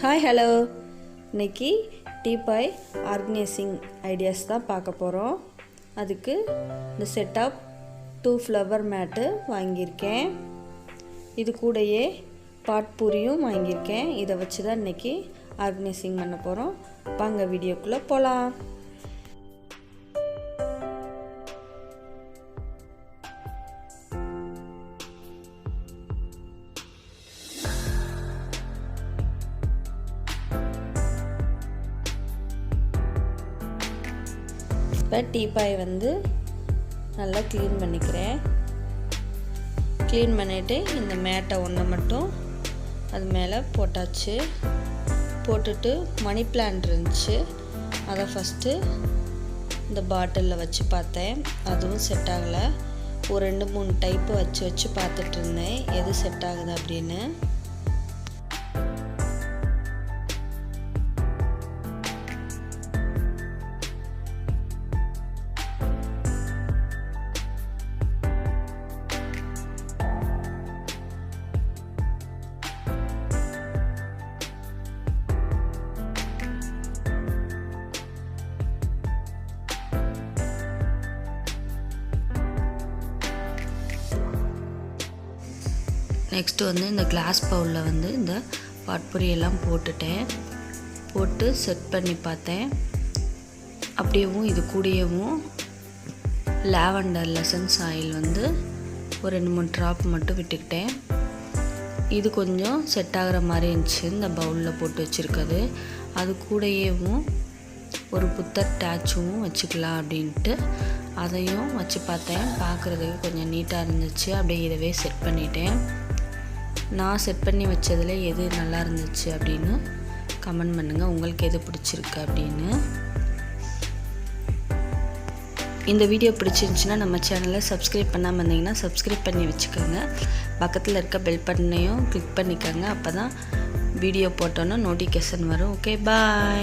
Hi hello. இன்றைக்கி teapoy organising ideas தான் பார்க்க போகிறோம். அதுக்கு இந்த செட்டப் 2 ஃப்ளவர் மேட்டு வாங்கியிருக்கேன். இது கூடயே பாட் பூரியும் வாங்கியிருக்கேன். இதை வச்சு தான் இன்றைக்கி ஆர்கனைசிங் பண்ண போகிறோம். வாங்க வீடியோக்குள்ளே போகலாம். இப்போ டீபாய் நல்லா க்ளீன் பண்ணிக்கிறேன். க்ளீன் பண்ணிவிட்டு இந்த மேட்டை ஒன்றை மட்டும் அது மேலே போட்டாச்சு. போட்டுட்டு மணி பிளான்ட் இருந்துச்சு, அதை ஃபஸ்ட்டு இந்த பாட்டிலில் வச்சு பார்த்தேன். அதுவும் செட் ஆகலை. ஒரு 2-3 டைப்பு வச்சு பார்த்துட்டு இருந்தேன் எது செட் ஆகுது அப்படின்னு. நெக்ஸ்ட்டு இந்த கிளாஸ் பவுலில் இந்த பாட்பொரியெல்லாம் போட்டு செட் பண்ணி பார்த்தேன். அப்படியேவும் இது கூடயேவும் லாவெண்டர் எசன்ஸ் ஆயில் ஒரு 2-3 ட்ராப் மட்டும் விட்டுக்கிட்டேன். இது கொஞ்சம் செட் ஆகிற மாதிரி இருந்துச்சு இந்த பவுலில் போட்டு வச்சுருக்கிறது. அது கூடயேவும் ஒரு புத்தர் டேச்சும் வச்சுக்கலாம் அப்படின்ட்டு அதையும் வச்சு பார்த்தேன். பார்க்குறதுக்கு கொஞ்சம் நீட்டாக இருந்துச்சு. அப்படியே இதவே செட் பண்ணிட்டேன். நான் செட் பண்ணி வச்சதில் எது நல்லா இருந்துச்சு அப்படின்னு கமெண்ட் பண்ணுங்கள், உங்களுக்கு எது பிடிச்சிருக்கு அப்படின்னு. இந்த வீடியோ பிடிச்சிருந்துச்சுன்னா நம்ம சேனலை சப்ஸ்கிரைப் பண்ணாமல் இருந்தீங்கன்னா சப்ஸ்கிரைப் பண்ணி வச்சுக்கோங்க. பக்கத்தில் இருக்க பெல் பட்டனையும் கிளிக் பண்ணிக்கோங்க. அப்போ தான் வீடியோ போட்டோன்னா நோட்டிஃபிகேஷன் வரும். ஓகே, பாய்.